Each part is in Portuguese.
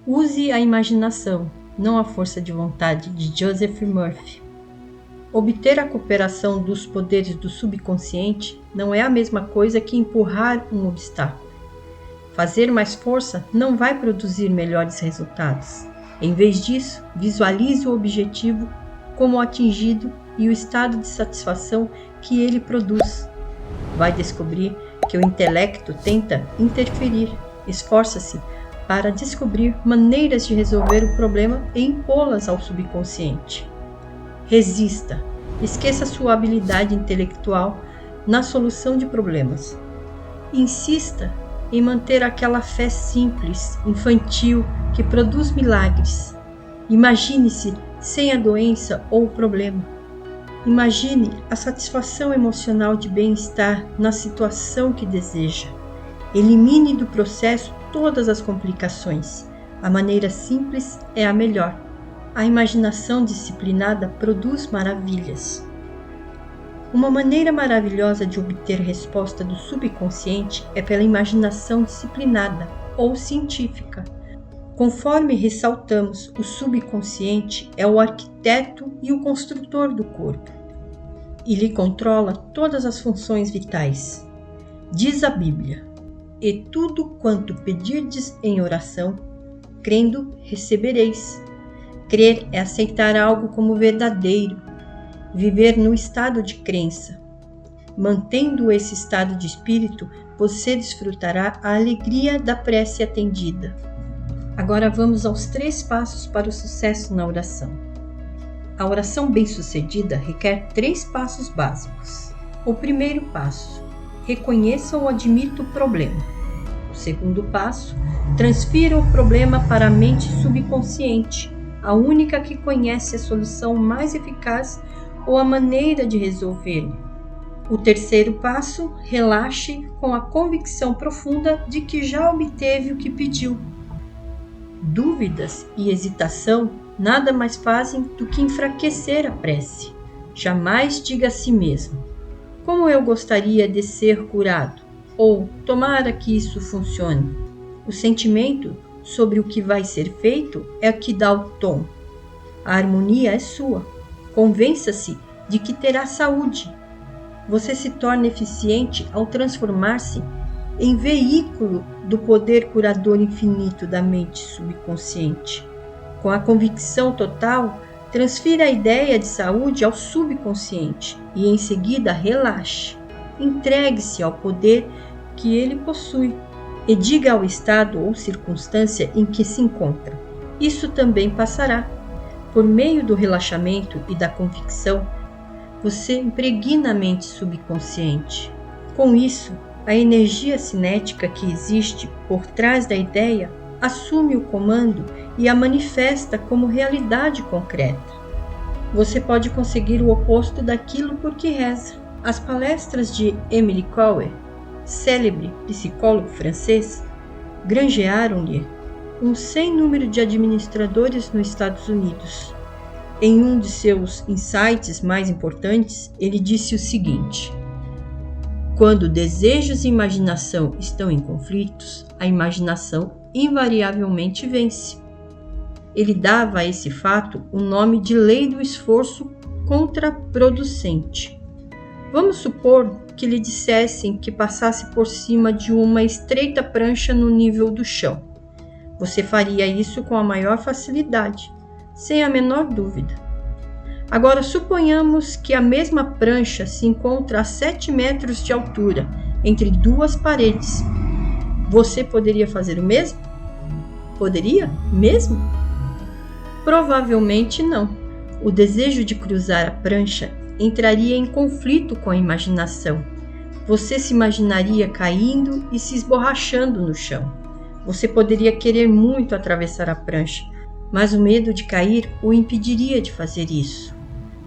Use a imaginação, não a força de vontade, de Joseph Murphy. Obter a cooperação dos poderes do subconsciente não é a mesma coisa que empurrar um obstáculo. Fazer mais força não vai produzir melhores resultados. Em vez disso, visualize o objetivo como atingido e o estado de satisfação que ele produz. Vai descobrir que o intelecto tenta interferir, esforça-se para descobrir maneiras de resolver o problema e impô-las ao subconsciente. Resista, esqueça sua habilidade intelectual na solução de problemas. Insista em manter aquela fé simples, infantil, que produz milagres. Imagine-se sem a doença ou o problema. Imagine a satisfação emocional de bem-estar na situação que deseja. Elimine do processo todas as complicações. A maneira simples é a melhor. A imaginação disciplinada produz maravilhas. Uma maneira maravilhosa de obter resposta do subconsciente é pela imaginação disciplinada ou científica. Conforme ressaltamos, o subconsciente é o arquiteto e o construtor do corpo. Ele controla todas as funções vitais. Diz a Bíblia: "E tudo quanto pedirdes em oração, crendo, recebereis." Crer é aceitar algo como verdadeiro, viver no estado de crença. Mantendo esse estado de espírito, você desfrutará a alegria da prece atendida. Agora vamos aos 3 passos para o sucesso na oração. A oração bem-sucedida requer 3 passos básicos. O primeiro passo: reconheça ou admita o problema. O segundo passo: transfira o problema para a mente subconsciente, a única que conhece a solução mais eficaz ou a maneira de resolvê-lo. O terceiro passo: relaxe com a convicção profunda de que já obteve o que pediu. Dúvidas e hesitação nada mais fazem do que enfraquecer a prece. Jamais diga a si mesmo: "Como eu gostaria de ser curado", ou "tomara que isso funcione". O sentimento sobre o que vai ser feito é o que dá o tom. A harmonia é sua. Convença-se de que terá saúde. Você se torna eficiente ao transformar-se em veículo do poder curador infinito da mente subconsciente. Com a convicção total, transfira a ideia de saúde ao subconsciente e em seguida relaxe. Entregue-se ao poder que ele possui e diga ao estado ou circunstância em que se encontra: "Isso também passará." Por meio do relaxamento e da convicção, você impregna a mente subconsciente. Com isso, a energia cinética que existe por trás da ideia assume o comando e a manifesta como realidade concreta. Você pode conseguir o oposto daquilo por que reza. As palestras de Emily Coué, célebre psicólogo francês, granjearam-lhe um sem número de administradores nos Estados Unidos. Em um de seus insights mais importantes, ele disse o seguinte: "Quando desejos e imaginação estão em conflitos, a imaginação invariavelmente vence." Ele dava a esse fato o nome de lei do esforço contraproducente. Vamos supor que lhe dissessem que passasse por cima de uma estreita prancha no nível do chão. Você faria isso com a maior facilidade, sem a menor dúvida. Agora suponhamos que a mesma prancha se encontra a 7 metros de altura, entre 2 paredes. Você poderia fazer o mesmo? Poderia mesmo? Provavelmente não. O desejo de cruzar a prancha entraria em conflito com a imaginação. Você se imaginaria caindo e se esborrachando no chão. Você poderia querer muito atravessar a prancha, mas o medo de cair o impediria de fazer isso.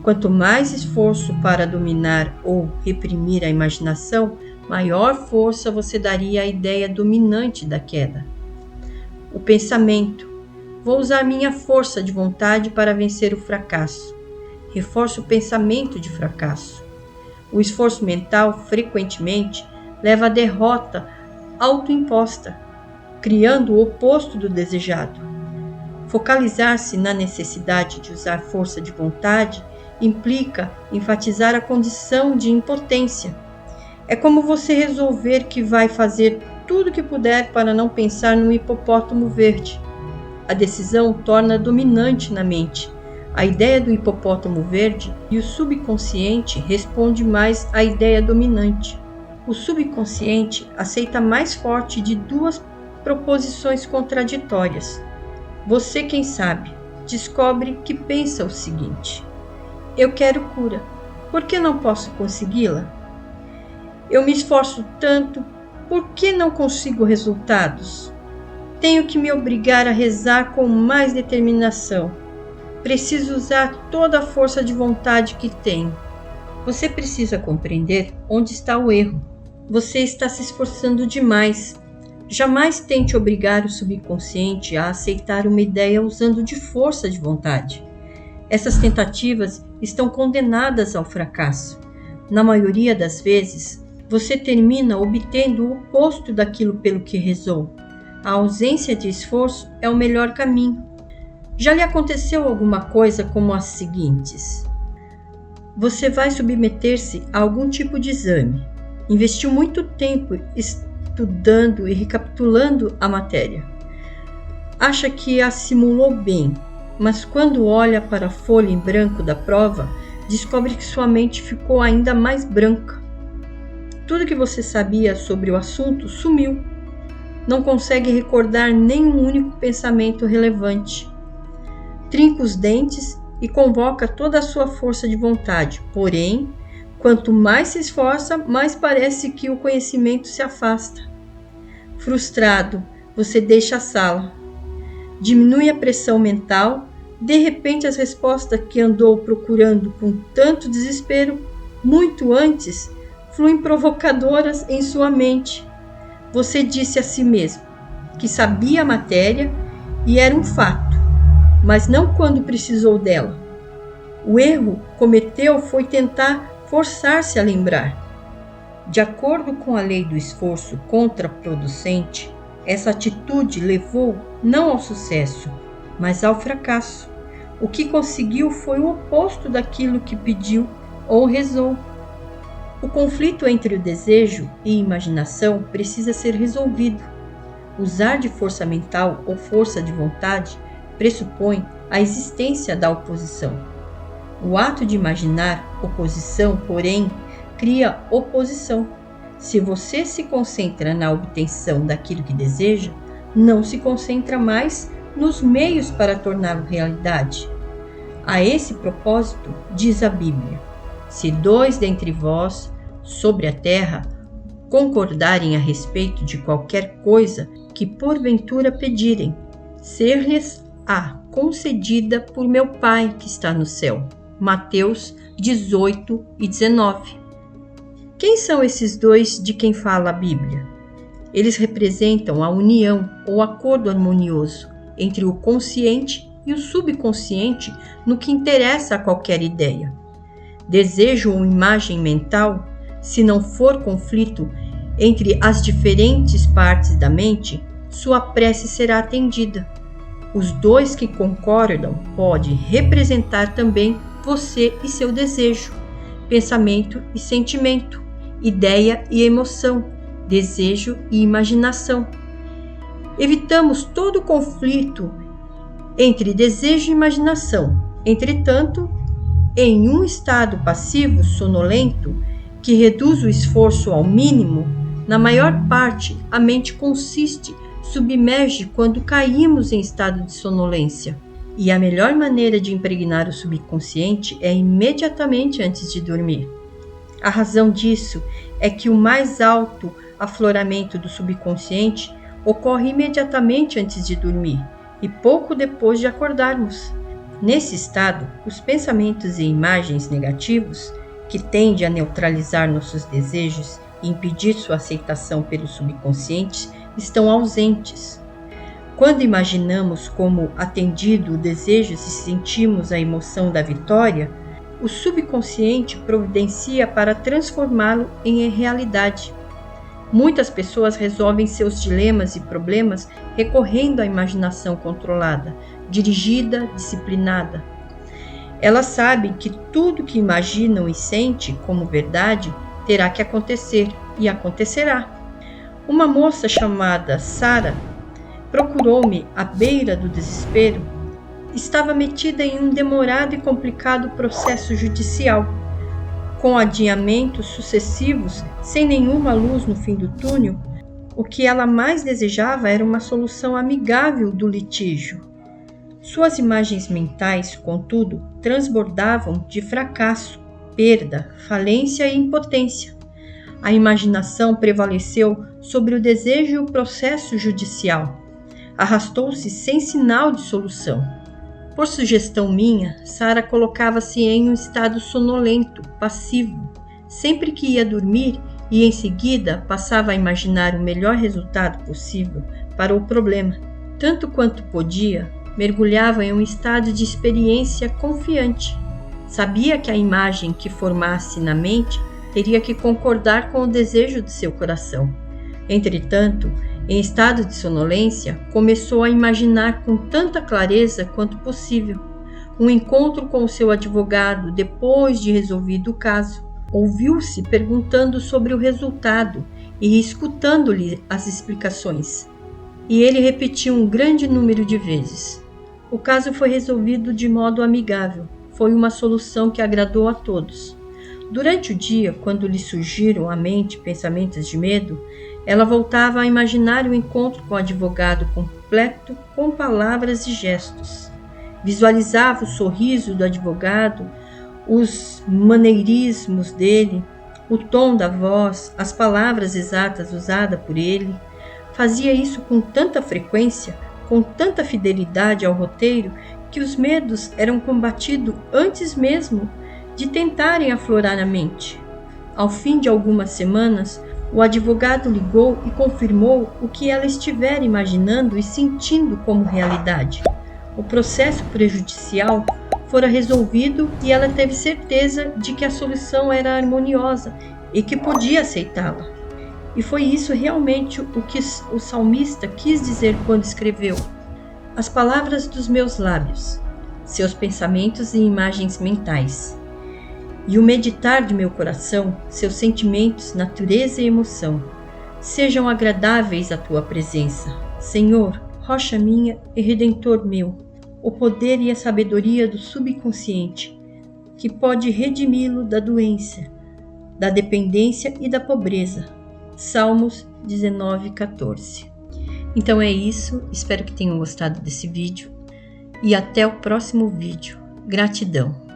Quanto mais esforço para dominar ou reprimir a imaginação, maior força você daria à ideia dominante da queda. O pensamento: "Vou usar minha força de vontade para vencer o fracasso." Reforça o pensamento de fracasso. O esforço mental, frequentemente, leva à derrota autoimposta, criando o oposto do desejado. Focalizar-se na necessidade de usar força de vontade implica enfatizar a condição de impotência. É como você resolver que vai fazer tudo o que puder para não pensar no hipopótamo verde. A decisão torna dominante na mente a ideia do hipopótamo verde e o subconsciente responde mais à ideia dominante. O subconsciente aceita mais forte de duas proposições contraditórias. Você, quem sabe, descobre que pensa o seguinte: eu quero cura, por que não posso consegui-la? Eu me esforço tanto, por que não consigo resultados? Tenho que me obrigar a rezar com mais determinação. Preciso usar toda a força de vontade que tenho. Você precisa compreender onde está o erro. Você está se esforçando demais. Jamais tente obrigar o subconsciente a aceitar uma ideia usando de força de vontade. Essas tentativas estão condenadas ao fracasso. Na maioria das vezes, você termina obtendo o oposto daquilo pelo que rezou. A ausência de esforço é o melhor caminho. Já lhe aconteceu alguma coisa como as seguintes? Você vai submeter-se a algum tipo de exame. Investiu muito tempo estudando e recapitulando a matéria. Acha que a simulou bem, mas quando olha para a folha em branco da prova, descobre que sua mente ficou ainda mais branca. Tudo que você sabia sobre o assunto sumiu. Não consegue recordar nenhum único pensamento relevante. Trinca os dentes e convoca toda a sua força de vontade. Porém, quanto mais se esforça, mais parece que o conhecimento se afasta. Frustrado, você deixa a sala. Diminui a pressão mental. De repente, as respostas que andou procurando com tanto desespero, muito antes, fluem provocadoras em sua mente. Você disse a si mesmo que sabia a matéria e era um fato, mas não quando precisou dela. O erro cometeu foi tentar forçar-se a lembrar. De acordo com a lei do esforço contraproducente, essa atitude levou não ao sucesso, mas ao fracasso. O que conseguiu foi o oposto daquilo que pediu ou rezou. O conflito entre o desejo e a imaginação precisa ser resolvido. Usar de força mental ou força de vontade pressupõe a existência da oposição. O ato de imaginar oposição, porém, cria oposição. Se você se concentra na obtenção daquilo que deseja, não se concentra mais nos meios para torná-lo realidade. A esse propósito, diz a Bíblia: se dois dentre vós, sobre a terra, concordarem a respeito de qualquer coisa que porventura pedirem, ser-lhes-á concedida por meu Pai que está no céu. Mateus 18 e 19. Quem são esses dois de quem fala a Bíblia? Eles representam a união ou acordo harmonioso entre o consciente e o subconsciente no que interessa a qualquer ideia. Desejo ou imagem mental, se não for conflito entre as diferentes partes da mente, sua prece será atendida. Os dois que concordam podem representar também você e seu desejo, pensamento e sentimento, ideia e emoção, desejo e imaginação. Evitamos todo conflito entre desejo e imaginação. Entretanto, em um estado passivo sonolento, que reduz o esforço ao mínimo, na maior parte a mente submerge quando caímos em estado de sonolência. E a melhor maneira de impregnar o subconsciente é imediatamente antes de dormir. A razão disso é que o mais alto afloramento do subconsciente ocorre imediatamente antes de dormir e pouco depois de acordarmos. Nesse estado, os pensamentos e imagens negativos, que tendem a neutralizar nossos desejos e impedir sua aceitação pelo subconsciente, estão ausentes. Quando imaginamos como atendido o desejo e sentimos a emoção da vitória, o subconsciente providencia para transformá-lo em realidade. Muitas pessoas resolvem seus dilemas e problemas recorrendo à imaginação controlada, dirigida, disciplinada. Elas sabem que tudo que imaginam e sentem como verdade terá que acontecer e acontecerá. Uma moça chamada Sara procurou-me à beira do desespero. Estava metida em um demorado e complicado processo judicial, com adiamentos sucessivos, sem nenhuma luz no fim do túnel. O que ela mais desejava era uma solução amigável do litígio. Suas imagens mentais, contudo, transbordavam de fracasso, perda, falência e impotência. A imaginação prevaleceu sobre o desejo e o processo judicial. Arrastou-se sem sinal de solução. Por sugestão minha, Sara colocava-se em um estado sonolento, passivo, sempre que ia dormir e em seguida passava a imaginar o melhor resultado possível para o problema. Tanto quanto podia, mergulhava em um estado de experiência confiante. Sabia que a imagem que formasse na mente teria que concordar com o desejo de seu coração. Entretanto, em estado de sonolência, começou a imaginar com tanta clareza quanto possível um encontro com o seu advogado depois de resolvido o caso. Ouviu-se perguntando sobre o resultado e escutando-lhe as explicações. E ele repetiu um grande número de vezes. O caso foi resolvido de modo amigável. Foi uma solução que agradou a todos. Durante o dia, quando lhe surgiram à mente pensamentos de medo, ela voltava a imaginar o encontro com o advogado completo com palavras e gestos. Visualizava o sorriso do advogado, os maneirismos dele, o tom da voz, as palavras exatas usadas por ele. Fazia isso com tanta frequência, com tanta fidelidade ao roteiro, que os medos eram combatidos antes mesmo de tentarem aflorar na mente. Ao fim de algumas semanas, o advogado ligou e confirmou o que ela estivera imaginando e sentindo como realidade. O processo prejudicial fora resolvido e ela teve certeza de que a solução era harmoniosa e que podia aceitá-la. E foi isso realmente o que o salmista quis dizer quando escreveu: as palavras dos meus lábios, seus pensamentos e imagens mentais, e o meditar de meu coração, seus sentimentos, natureza e emoção, sejam agradáveis à tua presença. Senhor, rocha minha e redentor meu, o poder e a sabedoria do subconsciente, que pode redimi-lo da doença, da dependência e da pobreza. Salmos 19:14. Então é isso, espero que tenham gostado desse vídeo e até o próximo vídeo. Gratidão!